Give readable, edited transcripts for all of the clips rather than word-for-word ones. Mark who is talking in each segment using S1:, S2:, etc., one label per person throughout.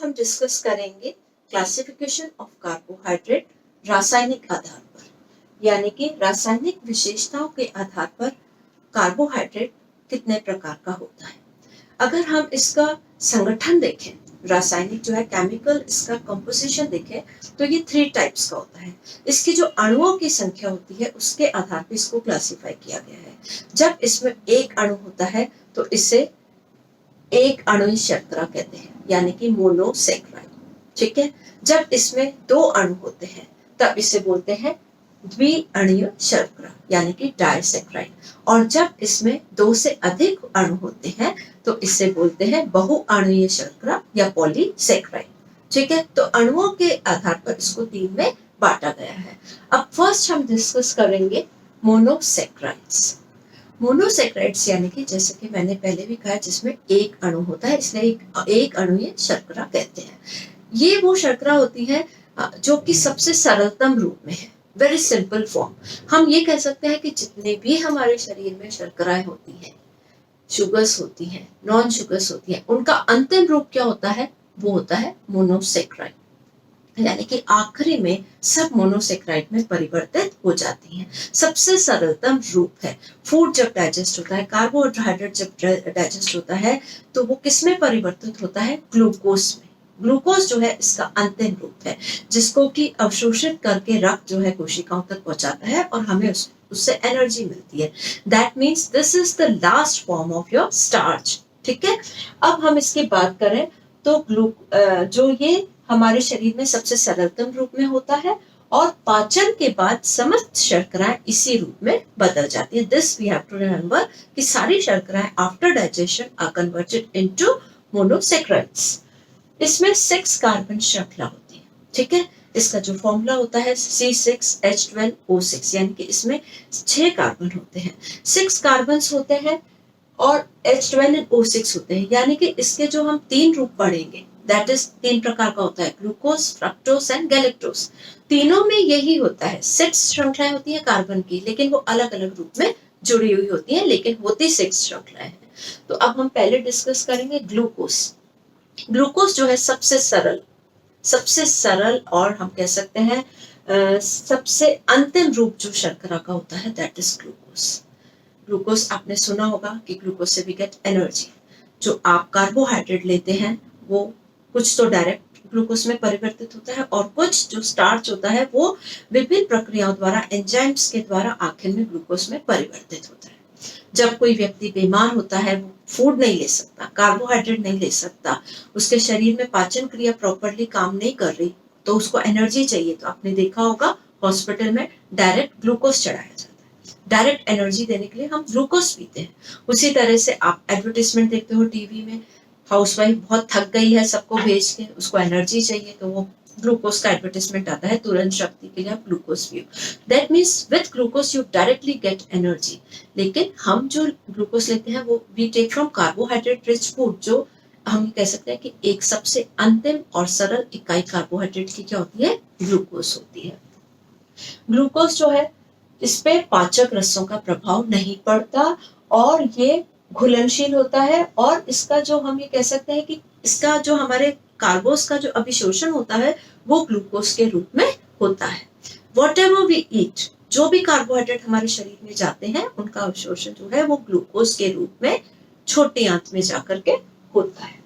S1: हम डिस्कस करेंगे classification of carbohydrate रासायनिक आधार पर, यानी कि रासायनिक विशेषताओं के आधार पर कार्बोहाइड्रेट कितने प्रकार का होता है। अगर हम इसका संगठन देखें, रासायनिक जो है केमिकल इसका कंपोजिशन देखें, तो ये 3 टाइप्स का होता है। इसकी जो अणुओं की संख्या होती है उसके आधार पर इसको क्लासिफाई किया गया है। जब इसमें एक अणु होता है तो इसे एक अणुई शर्करा कहते हैं, यानी कि मोनोसेक्राइड। ठीक है। जब इसमें 2 अणु होते हैं तब इसे बोलते हैं द्विअणुय शर्करा, यानी कि डाइसेक्राइड। और जब इसमें 2 से अधिक अणु होते हैं तो इसे बोलते हैं बहुअणुय शर्करा या पॉलीसेक्राइड। ठीक है। तो अणुओं के आधार पर इसको 3 में बांटा गया है। अब फर्स्ट हम डिस्कस करेंगे मोनोसेक्राइड्स। मोनोसेक्राइड्स यानी कि जैसे कि मैंने पहले भी कहा, जिसमें एक अणु होता है, इसलिए एक अणुई शर्करा कहते हैं। ये वो शर्करा होती है जो कि सबसे सरलतम रूप में है, वेरी सिंपल फॉर्म। हम ये कह सकते हैं कि जितने भी हमारे शरीर में शर्कराएं होती हैं, शुगर्स होती हैं, नॉन शुगर्स होती हैं, उनका अंतिम रूप क्या होता है? वो होता है मोनोसेक्राइड, यानी कि आखिरी में सब मोनोसेक्राइड में परिवर्तित हो जाती हैं। सबसे सरलतम रूप है। फूड जब डाइजेस्ट होता है, कार्बोहाइड्रेट जब डाइजेस्ट होता है, तो वो किस में परिवर्तित होता है? ग्लूकोज में। ग्लूकोज जो है इसका अंतिम रूप है, जिसको कि अवशोषित करके रक्त जो है कोशिकाओं तक पहुंचाता है और हमें उससे एनर्जी मिलती है। That means this is the last form of your starch. ठीक है। अब हम इसकी बात करें तो जो ये हमारे शरीर में सबसे सरलतम रूप में होता है और पाचन के बाद समस्त शर्कराएं इसी रूप में बदल जाती है। This we have to remember कि सारी शर्कराएं after digestion are converted into monosaccharides. इसमें 6 कार्बन श्रृंखला होती है। ठीक है। इसका जो फॉर्मूला होता है C6H12O6, यानी कि इसमें 6 कार्बन होते हैं, 6 कार्बन होते हैं और H12O6 होते हैं, यानी कि इसके जो हम 3 रूप पढ़ेंगे, दैट इज 3 प्रकार का होता है, ग्लूकोज, फ्रक्टोज एंड गैलेक्टोज। तीनों में यही होता है, 6 श्रृंखलाएं होती है कार्बन की, लेकिन वो अलग अलग रूप में जुड़ी हुई होती है, लेकिन होती 6 श्रृंखलाएं हैं। तो अब हम पहले डिस्कस करेंगे ग्लूकोज। ग्लूकोज जो है सबसे सरल और हम कह सकते हैं सबसे अंतिम रूप जो शर्करा का होता है, दैट इज ग्लूकोज। ग्लूकोज आपने सुना होगा कि ग्लूकोज से वी गेट एनर्जी। जो आप कार्बोहाइड्रेट लेते हैं वो कुछ तो डायरेक्ट ग्लूकोज में परिवर्तित होता है और कुछ जो स्टार्च होता है वो विभिन्न प्रक्रियाओं द्वारा, एंजाइम्स के द्वारा आखिर में ग्लूकोज में परिवर्तित होता है। जब कोई व्यक्ति बीमार होता है, वो फूड नहीं ले सकता, कार्बोहाइड्रेट नहीं ले सकता, उसके शरीर में पाचन क्रिया प्रॉपरली काम नहीं कर रही, तो उसको एनर्जी चाहिए, तो आपने देखा होगा हॉस्पिटल में डायरेक्ट ग्लूकोज चढ़ाया जाता है। डायरेक्ट एनर्जी देने के लिए हम ग्लूकोज पीते हैं। उसी तरह से आप एडवर्टाइजमेंट देखते हो टीवी में, हाउसवाइफ बहुत थक गई है सबको भेज के, उसको एनर्जी चाहिए, तो वो ग्लूकोज का एडवर्टाइजमेंट आता है, तुरंत शक्ति के लिए आप ग्लूकोज पियो। That means with glucose you directly get energy. लेकिन हम जो ग्लूकोज लेते हैं वो we take from carbohydrate rich food, जो हम कह सकते हैं कि एक सबसे अंतिम और सरल इकाई कार्बोहाइड्रेट की क्या होती है? ग्लूकोज होती है। ग्लूकोज जो है इस पे पाचक रसों का प्रभाव नहीं पड़ता और ये घुलनशील होता है, और इसका जो हम ये कह सकते हैं कि इसका जो हमारे कार्बोस का जो अभिशोषण होता है वो ग्लूकोज के रूप में होता है। Whatever we eat, जो भी कार्बोहाइड्रेट हमारे शरीर में जाते हैं उनका अवशोषण जो है वो ग्लूकोज के रूप में छोटी आंत में जाकर के होता है।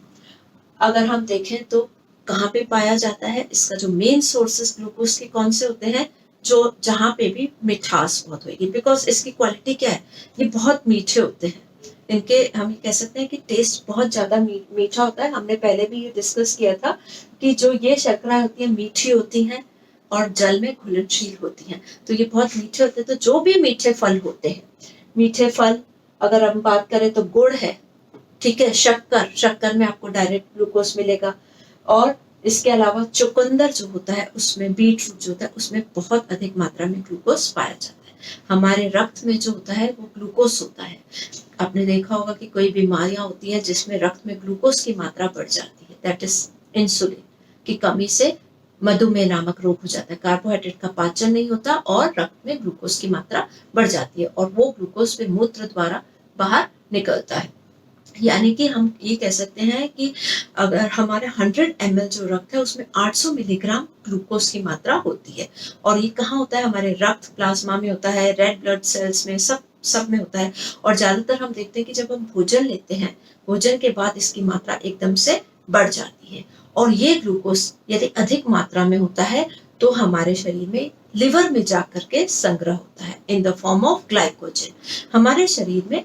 S1: अगर हम देखें तो कहाँ पे पाया जाता है, इसका जो मेन सोर्सेस ग्लूकोज के कौन से होते हैं? जो जहाँ पे भी मिठास बहुत होगी, बिकॉज इसकी क्वालिटी क्या है, ये बहुत मीठे होते हैं। इनके हम कह सकते हैं कि टेस्ट बहुत ज्यादा मीठा होता है। हमने पहले भी ये डिस्कस किया था कि जो ये शर्करा होती है मीठी होती हैं और जल में घुलनशील होती हैं, तो ये बहुत मीठे होते हैं। तो जो भी मीठे फल होते हैं, मीठे फल अगर हम बात करें तो गुड़ है, ठीक है, शक्कर में आपको डायरेक्ट ग्लूकोज मिलेगा, और इसके अलावा चुकंदर जो होता है उसमें, बीट रूट जो होता है उसमें बहुत अधिक मात्रा में ग्लूकोज पाया जाता है। हमारे रक्त में जो होता है वो ग्लूकोज होता है। आपने देखा होगा कि कोई बीमारियां होती हैं जिसमें रक्त में ग्लूकोज की मात्रा बढ़ जाती है, दैट इज इंसुलिन की कमी से मधुमेह नामक रोग हो जाता है। कार्बोहाइड्रेट का पाचन नहीं होता और रक्त में ग्लूकोज की मात्रा बढ़ जाती है और वो ग्लूकोज फिर मूत्र द्वारा बाहर निकलता है। यानी कि हम ये कह सकते हैं कि अगर हमारे 100 ml जो रक्त है उसमें 800 मिलीग्राम ग्लूकोज की मात्रा होती है। और ये कहाँ होता है? हमारे रक्त प्लाज्मा में होता है, रेड ब्लड सेल्स में, सब में होता है। और ज्यादातर हम देखते हैं कि जब हम भोजन लेते हैं, भोजन के बाद इसकी मात्रा एकदम से बढ़ जाती है। और ये ग्लूकोज यदि अधिक मात्रा में होता है तो हमारे शरीर में लिवर में जाकर के संग्रह होता है इन द फॉर्म ऑफ ग्लाइकोजन। हमारे शरीर में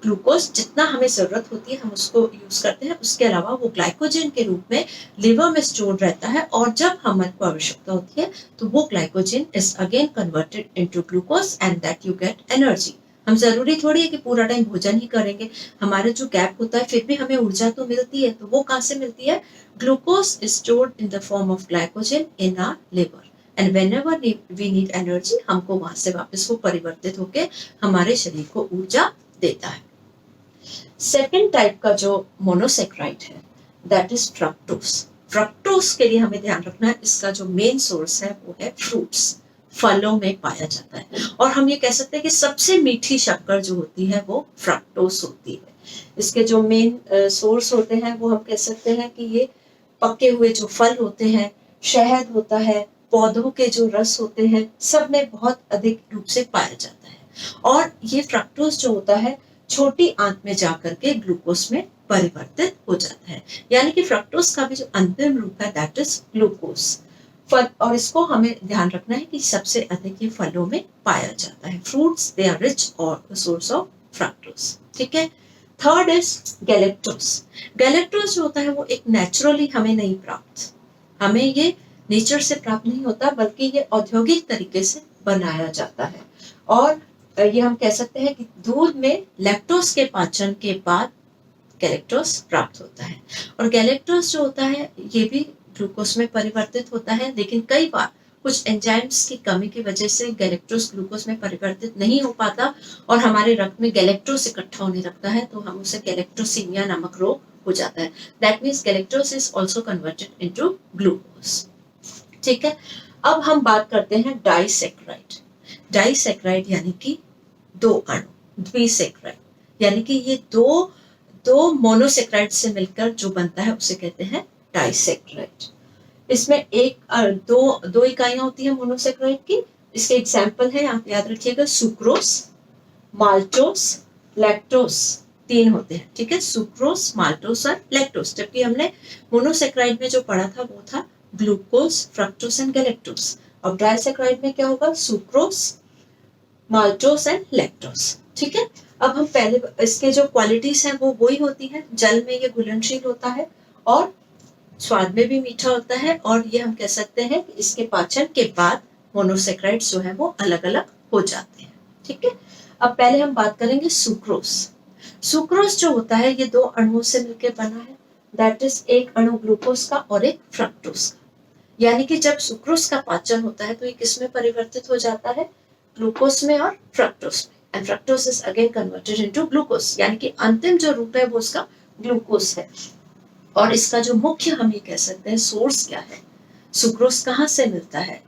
S1: ग्लूकोज जितना हमें जरूरत होती है हम उसको यूज करते हैं, उसके अलावा वो ग्लाइकोजन के रूप में लिवर में स्टोर रहता है। और जब हमारे को आवश्यकता होती है तो वो glycogen is again converted into glucose and that you get energy. हम जरूरी थोड़ी है कि पूरा टाइम भोजन ही करेंगे, हमारे जो गैप होता है फिर भी हमें ऊर्जा तो मिलती है। तो वो कहाँ से मिलती है? Glucose is stored in the form of glycogen in our liver and whenever we need energy हमको वहां से वापस वो परिवर्तित होकर हमारे शरीर को ऊर्जा देता है। सेकेंड टाइप का जो मोनोसेक्राइड है दैट इज फ्रक्टोज। फ्रक्टोज के लिए हमें ध्यान रखना है, इसका जो मेन सोर्स है वो है फ्रूट्स, फलों में पाया जाता है। और हम ये कह सकते हैं कि सबसे मीठी शक्कर जो होती है वो फ्रक्टोज होती है। इसके जो मेन सोर्स होते हैं वो हम कह सकते हैं कि ये पके हुए जो फल होते हैं, शहद होता है, पौधों के जो रस होते हैं, सब में बहुत अधिक रूप से पाया जाता है। और ये फ्रक्टोज जो होता है छोटी आंत में जाकर के ग्लूकोज में परिवर्तित हो जाता है। यानी कि फ्रक्टोज का भी जो अंतिम रूप है दैट इज ग्लूकोज। फल, और इसको हमें ध्यान रखना है कि सबसे अधिक ये फलों में पाया जाता है। फ्रूट्स दे आर रिच और सोर्स ऑफ फ्रक्टोज। ठीक है। Third is galactose. गैलेक्टोज जो होता है वो एक नेचुरली हमें नहीं प्राप्त, हमें ये नेचर से प्राप्त नहीं होता बल्कि ये औद्योगिक तरीके से बनाया जाता है। और ये हम कह सकते हैं कि दूध में लैक्टोज के पाचन के बाद गैलेक्टोज प्राप्त होता है। और गैलेक्टोज जो होता है ये भी ग्लूकोज में परिवर्तित होता है, लेकिन कई बार कुछ एंजाइम्स की कमी की वजह से गैलेक्टोज ग्लूकोज में परिवर्तित नहीं हो पाता और हमारे रक्त में गैलेक्टोज इकट्ठा होने लगता है, तो हम उसे गैलेक्टोसीमिया नामक रोग हो जाता है। That means galactose is also converted into glucose. ठीक है। अब हम बात करते हैं डाइसेक्राइड। डाइसेक्राइड यानी कि दो अणु, द्विसेक्राइड यानी कि ये दो मोनोसेक्राइड से मिलकर जो बनता है उसे कहते हैं डाइसेक्राइड। इसमें दो इकाइयां होती है मोनोसेक्राइड की। इसके एग्जाम्पल है, आप याद रखिएगा, सुक्रोज, माल्टोस, लैक्टोस, तीन होते हैं। ठीक है, सुक्रोज, माल्टोस और लैक्टोस। जबकि हमने मोनोसेक्राइड में जो पढ़ा था वो था ग्लूकोज, फ्रक्टोस एंड गैलेक्टोस। और डाइसेक्राइड में क्या होगा? Sucrose, maltose and lactose. ठीक है। अब हम पहले इसके जो क्वालिटीज हैं वो वही होती हैं। जल में ये घुलनशील होता है और स्वाद में भी मीठा होता है। और ये हम कह सकते हैं कि इसके पाचन के बाद मोनोसेक्राइड्स जो है वो अलग अलग हो जाते हैं। ठीक है। अब पहले हम बात करेंगे सुक्रोज। सुक्रोज जो होता है ये दो अणुओं से मिलकर बना है, दैट इज एक अणु ग्लूकोज का और एक फ्रक्टोज का। यानी कि जब सुक्रोज का पाचन होता है तो ये किस में परिवर्तित हो जाता है? ग्लूकोज में और फ्रक्टोज में। And fructose is again converted into glucose, यानी कि अंतिम जो रूप है वो उसका ग्लूकोज है। और इसका जो मुख्य हम ये कह सकते हैं सोर्स क्या है, सुक्रोज कहाँ से मिलता है?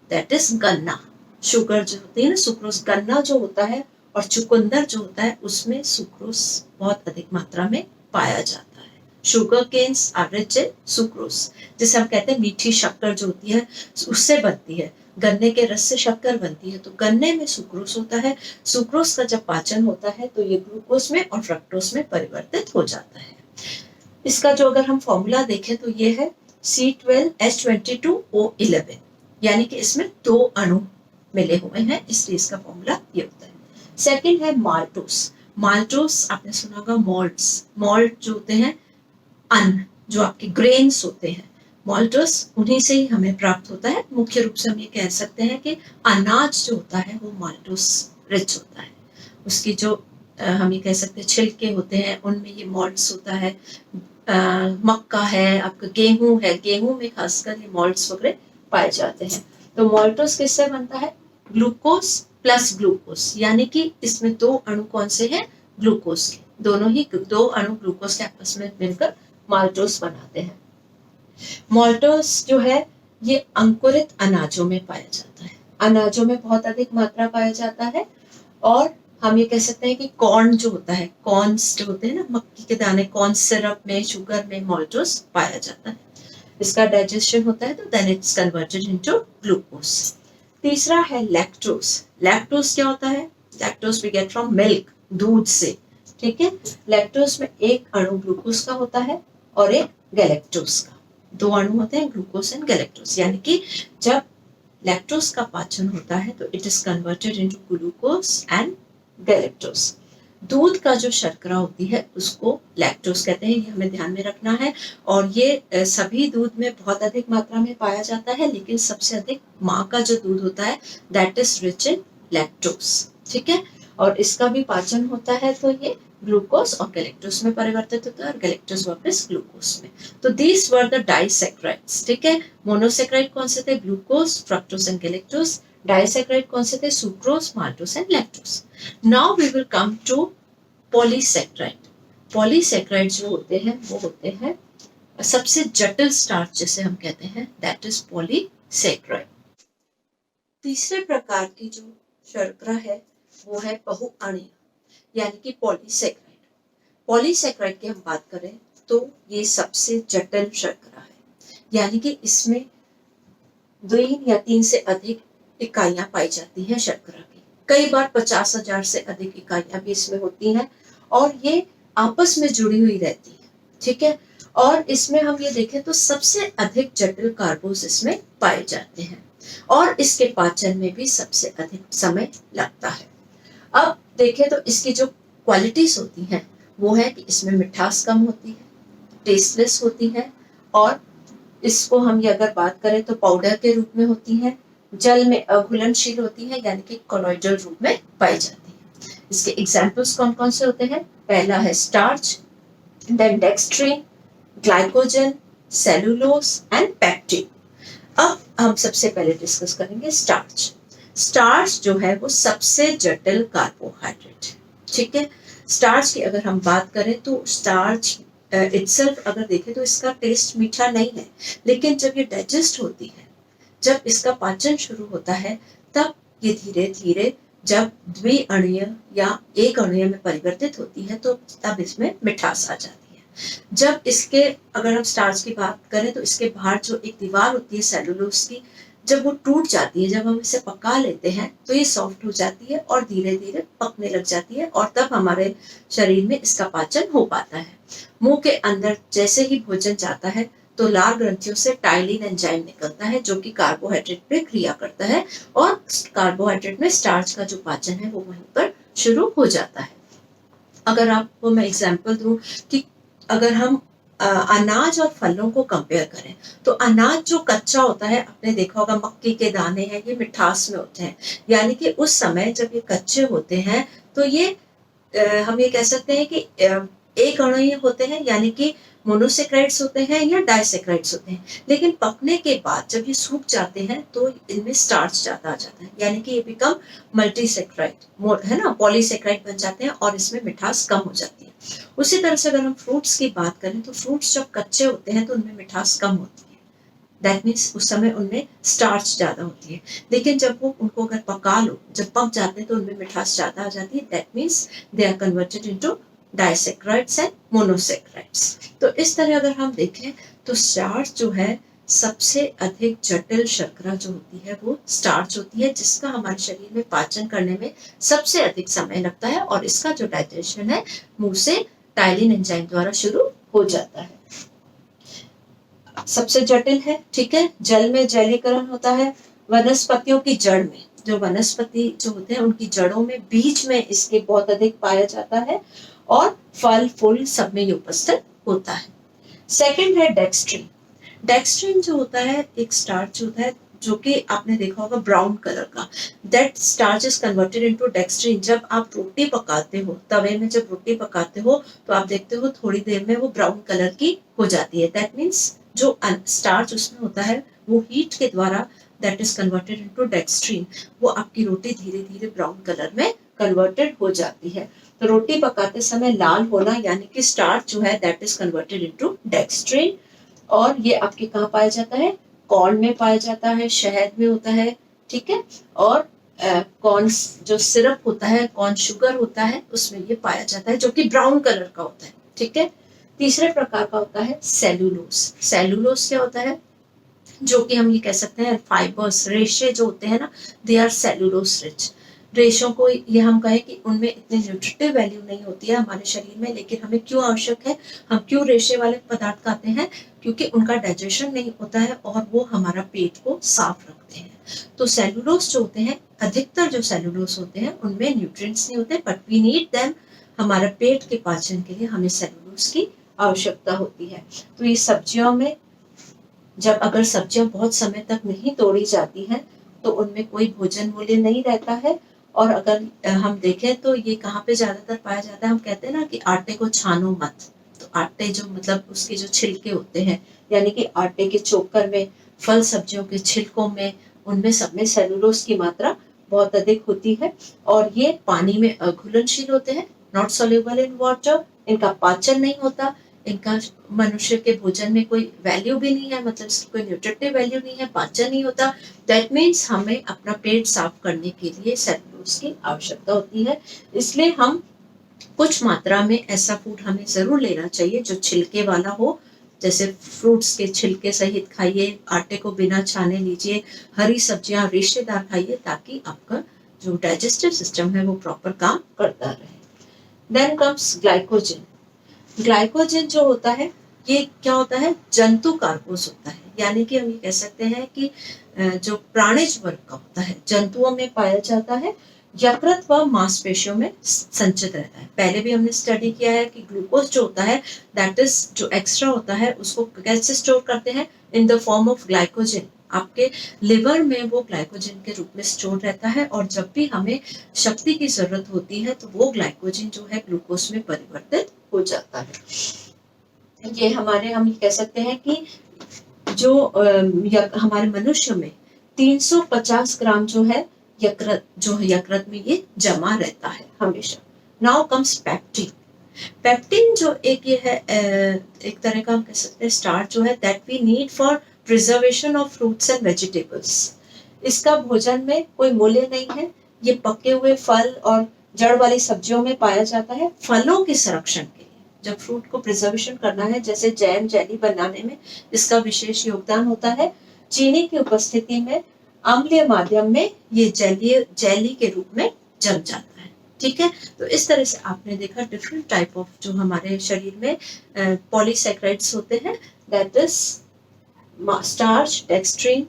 S1: दैट इज गन्ना। शुगर जो होती है ना, सुक्रोज, गन्ना जो होता है और चुकंदर जो होता है उसमें सुक्रोज बहुत अधिक मात्रा में पाया जाता है। Sugar canes are rich in sucrose, जिसे हम कहते हैं मीठी शक्कर जो होती है उससे बनती है। गन्ने के रस से शक्कर बनती है, तो गन्ने में सुक्रोज होता है। सुक्रोज का जब पाचन होता है तो ये ग्लूकोज में और फ्रक्टोज में परिवर्तित हो जाता है। इसका जो अगर हम फॉर्मूला देखें तो ये है C12H22O11, यानी कि इसमें दो अणु मिले हुए हैं, इसलिए इसका फॉर्मूला ये होता है। सेकंड है माल्टोस। माल्टोस आपने सुना होगा, मॉल्ट्स, मॉल्ट जो होते हैं अन्न, जो आपके ग्रेन्स होते हैं, मॉल्टस उन्हीं से ही हमें प्राप्त होता है। मुख्य रूप से हम ये कह सकते हैं कि अनाज जो होता है वो माल्टोस रिच होता है। उसकी जो हम ये कह सकते हैं छिलके होते हैं उनमें ये मॉल्ट्स होता है। मक्का है, आपका गेहूं है, गेहूं में खासकर ये मॉल्ट्स वगैरह पाए जाते हैं। तो मॉल्टोस किससे बनता है? ग्लूकोज प्लस ग्लूकोज, यानी कि इसमें दो अणु कौन से हैं? ग्लूकोज के। दोनों ही दो अणु ग्लूकोज के आपस में मिलकर माल्टोस बनाते हैं। माल्टोस जो है ये अंकुरित अनाजों में पाया जाता है, अनाजों में बहुत अधिक मात्रा पाया जाता है। और हम ये कह सकते हैं कि कॉर्न जो होता है, कॉर्न्स जो होते हैं ना, मक्की के दाने, कॉर्न सिरप में, शुगर में माल्टोज पाया जाता है। इसका डाइजेशन होता है तो then it's converted into glucose. तीसरा है लैक्टोज। लैक्टोज क्या होता है? Lactose we get from milk, दूध से। ठीक है, लैक्टोज में एक अणु ग्लूकोज का होता है और एक गैलेक्टोज का। दो अणु होते हैं, ग्लूकोज एंड गैलेक्टोज, यानी कि जब लैक्टोज का पाचन होता है तो it is converted into glucose and galactose. दूध का जो शर्करा होती है उसको लैक्टोज कहते हैं, ये हमें ध्यान में रखना है। और ये सभी दूध में बहुत अधिक मात्रा में पाया जाता है, लेकिन सबसे अधिक माँ का जो दूध होता है that is rich in lactose. ठीक है, और इसका भी पाचन होता है तो ये ग्लूकोज और गैलेक्टोज में परिवर्तित होता है और गैलेक्टोज वापस ग्लूकोज में। तो दीज वर द डाइसैकेराइड्स। ठीक है, मोनोसैकेराइड कौन से थे? Glucose, fructose and galactose. Disaccharide कौन से थे? Sucrose, maltose and lactose. Now we will come to polysaccharide. Polysaccharide जो होते हैं वो होते हैं सबसे जटिल स्टार्च जिसे हम कहते हैं, दैट इज पॉलीसैकेराइड। तीसरे प्रकार की जो शर्करा है वो है बहुअणीय, यानी कि पॉलीसैकेराइड। पॉलीसैकेराइड की हम बात करें तो ये सबसे जटिल शर्करा है, यानी कि इसमें 2 या 3 से अधिक इकाइयां पाई जाती हैं शर्करा की। कई बार 50,000 से अधिक इकाइयां भी इसमें होती हैं और ये आपस में जुड़ी हुई रहती है। ठीक है, और इसमें हम ये देखें तो सबसे अधिक जटिल कार्बोज इसमें पाए जाते हैं और इसके पाचन में भी सबसे अधिक समय लगता है। अब देखें तो इसकी जो क्वालिटीज होती हैं वो है कि इसमें मिठास कम होती है, टेस्टलेस होती है, और इसको हम ये अगर बात करें तो पाउडर के रूप में होती है, जल में अघुलनशील होती है, यानी कि कोलॉइडल रूप में पाई जाती है। इसके एग्जाम्पल्स कौन कौन से होते हैं? पहला है starch, then dextrin, glycogen, cellulose and pectin. अब हम सबसे पहले डिस्कस करेंगे स्टार्च। स्टार्च जो है वो सबसे जटिल कार्बोहाइड्रेट है। ठीक है, स्टार्च की अगर हम बात करें तो स्टार्च इटसेल्फ अगर देखें तो इसका टेस्ट मीठा नहीं है, लेकिन जब ये डाइजेस्ट होती है, जब इसका पाचन शुरू होता है, तब ये धीरे धीरे जब द्विअणीय या एक अणीय में परिवर्तित होती है तो तब इसमें मिठास आ जाती है। जब इसके अगर हम स्टार्च की बात करें तो इसके बाहर जो एक दीवार होती है सेलुलोज की, जब वो टूट जाती है, जब हम इसे पका लेते हैं तो ये सॉफ्ट हो जाती है और धीरे धीरे पकने लग जाती है और तब हमारे शरीर में इसका पाचन हो पाता है। मुंह के अंदर जैसे ही भोजन जाता है तो लार ग्रंथियों से टाइलिन एंजाइम निकलता है जो कि कार्बोहाइड्रेट पे क्रिया करता है और कार्बोहाइड्रेट में स्टार्च का जो पाचन है वो वहीं पर शुरू हो जाता है। अगर आपको मैं एग्जांपल दूं कि अगर हम अनाज और फलों को कंपेयर करें तो अनाज जो कच्चा होता है, आपने देखा होगा मक्की के दाने हैं, ये मिठास में होते हैं, यानी कि उस समय जब ये कच्चे होते हैं तो ये हम ये कह सकते हैं कि एक अणुईय होते हैं, यानी कि मोनोसेक्राइड्स होते हैं या डाइसेक्राइड्स होते हैं, लेकिन पकने के बाद जब ये सूख जाते हैं तो इनमें स्टार्च ज्यादा आ जाता है, यानी कि ये बिकम मल्टीसेक्राइड है ना, पॉलीसेक्राइड बन जाते हैं और इसमें मिठास कम हो जाती है। उसी तरह से अगर हम फ्रूट्स की बात करें तो फ्रूट्स जब कच्चे होते हैं तो उनमें मिठास कम होती है, दैट मीन्स उस समय उनमें स्टार्च ज्यादा होती है, लेकिन जब वो उनको अगर पका लो, जब पक जाते हैं तो उनमें मिठास ज्यादा आ जाती है, that means they are converted into disaccharides and monosaccharides. तो इस तरह अगर हम देखें तो स्टार्च जो है सबसे अधिक जटिल शर्करा जो होती है वो स्टार्च होती है, जिसका हमारे शरीर में पाचन करने में सबसे अधिक समय लगता है और इसका जो डाइजेशन है मुंह से टाइलिन एंजाइम द्वारा शुरू हो जाता है। सबसे जटिल है, ठीक है, जल में जलीकरण होता है, वनस्पतियों की जड़ में, जो वनस्पति जो होते हैं उनकी जड़ों में, बीज में इसके बहुत अधिक पाया जाता है और फल फूल सब में ये उपस्थित होता है। सेकंड है डेक्स्ट्रिन। डेक्स्ट्रिन जो होता है एक स्टार्च होता है जो कि आपने देखा होगा ब्राउन कलर का, that starch is converted into dextrin. जब आप रोटी पकाते हो, तवे में जब रोटी पकाते हो तो आप देखते हो थोड़ी देर में वो ब्राउन कलर की हो जाती है, दैट मीन्स जो स्टार्च उसमें होता है वो हीट के द्वारा that is converted into dextrin, वो आपकी रोटी धीरे धीरे ब्राउन कलर में कन्वर्टेड हो जाती है। तो रोटी पकाते समय लाल होना यानी कि स्टार्च जो है that is converted into dextrin, और ये आपके कहाँ पाया जाता है? कॉर्न में पाया जाता है, शहद में होता है, ठीक है, और कॉर्न जो सिरप होता है, कॉर्न शुगर होता है, उसमें ये पाया जाता है, जो कि ब्राउन कलर का होता है। ठीक है। तीसरे प्रकार का होता है सेलुलोज। सेलुलोज क्या होता है? जो कि हम ये कह सकते हैं फाइबर्स, रेशे जो होते हैं ना, दे आर सेलुलोज रिच। रेशों को ये हम कहें कि उनमें इतनी न्यूट्रिटिव वैल्यू नहीं होती है हमारे शरीर में, लेकिन हमें क्यों आवश्यक है, हम क्यों रेशे वाले पदार्थ खाते हैं? क्योंकि उनका डाइजेशन नहीं होता है और वो हमारा पेट को साफ रखते हैं। तो सेलुलोज जो होते हैं, अधिकतर जो सेलुलोज होते हैं उनमें न्यूट्रिएंट्स नहीं होते, बट वी नीड देम। हमारे पेट के पाचन के लिए हमें सेलुलोज की आवश्यकता होती है। तो ये सब्जियों में, जब अगर सब्जियां बहुत समय तक नहीं तोड़ी जाती हैं तो उनमें कोई भोजन मूल्य नहीं रहता है। और अगर हम देखें तो ये कहाँ पे ज्यादातर पाया जाता है, हम कहते हैं ना कि आटे को छानो मत। तो आटे जो मतलब उसके जो छिलके होते हैं, यानी कि आटे के चोकर में, फल सब्जियों के छिलकों में, उनमें सब में सेलुलोज की मात्रा बहुत अधिक होती है और ये पानी में अघुलनशील होते हैं, नॉट सोल्यूबल इन वाटर। इनका पाचन नहीं होता, इनका मनुष्य के भोजन में कोई वैल्यू भी नहीं है, मतलब इसकी कोई न्यूट्रिटिव वैल्यू नहीं है, पाचन नहीं होता। दैट मीन्स हमें अपना पेट साफ करने के लिए सेलुलोज की आवश्यकता होती है। इसलिए हम कुछ मात्रा में ऐसा फूड हमें जरूर लेना चाहिए जो छिलके वाला हो, जैसे फ्रूट्स के छिलके सहित खाइए, आटे को बिना छाने लीजिए, हरी सब्जियां रेशेदार खाइए, ताकि आपका जो डाइजेस्टिव सिस्टम है वो प्रॉपर काम करता रहे। Then comes glycogen. ग्लाइकोजन जो होता है, ये क्या होता है? जंतु कार्बोस होता है, यानी कि हम ये कह सकते हैं कि जो प्राणिज वर्ग का होता है, जंतुओं में पाया जाता है, यकृत व मांसपेशियों में संचित रहता है। पहले भी हमने स्टडी किया है कि ग्लूकोज जो होता है, दैट इज जो एक्स्ट्रा होता है, उसको कैसे स्टोर करते हैं? इन द फॉर्म ऑफ ग्लाइकोजन। आपके लिवर में वो ग्लाइकोजन के रूप में स्टोर रहता है और जब भी हमें शक्ति की जरूरत होती है तो वो ग्लाइकोजन जो है ग्लूकोज में परिवर्तित हो जाता है। ये हमारे, हम कह सकते हैं कि जो हमारे मनुष्य में 350 ग्राम जो है यकृत में ये जमा रहता है हमेशा। Now comes पेप्टिन। पेप्टिन जो एक ये है, एक तरह का हम कह सकते हैं स्टार्च जो है, that we need for preservation of fruits and vegetables. इसका भोजन में कोई मूल्य नहीं है, ये पके हुए फल और जड़ वाली सब्जियों में पाया जाता है फलों के संरक्षण के लिए। जब फ्रूट को प्रिजर्वेशन करना है, जैसे जैम जेली बनाने में इसका विशेष योगदान होता है। चीनी की उपस्थिति में अम्लीय माध्यम में ये जेली के रूप में जम जाता है। ठीक है। तो इस तरह से आपने देखा डिफरेंट टाइप ऑफ जो हमारे शरीर में पॉलीसैकेराइड्स होते हैं, that is starch, dextrin,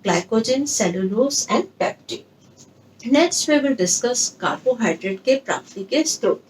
S1: glycogen, cellulose and pectin. Next we will discuss carbohydrate के प्राप्ति के स्रोत।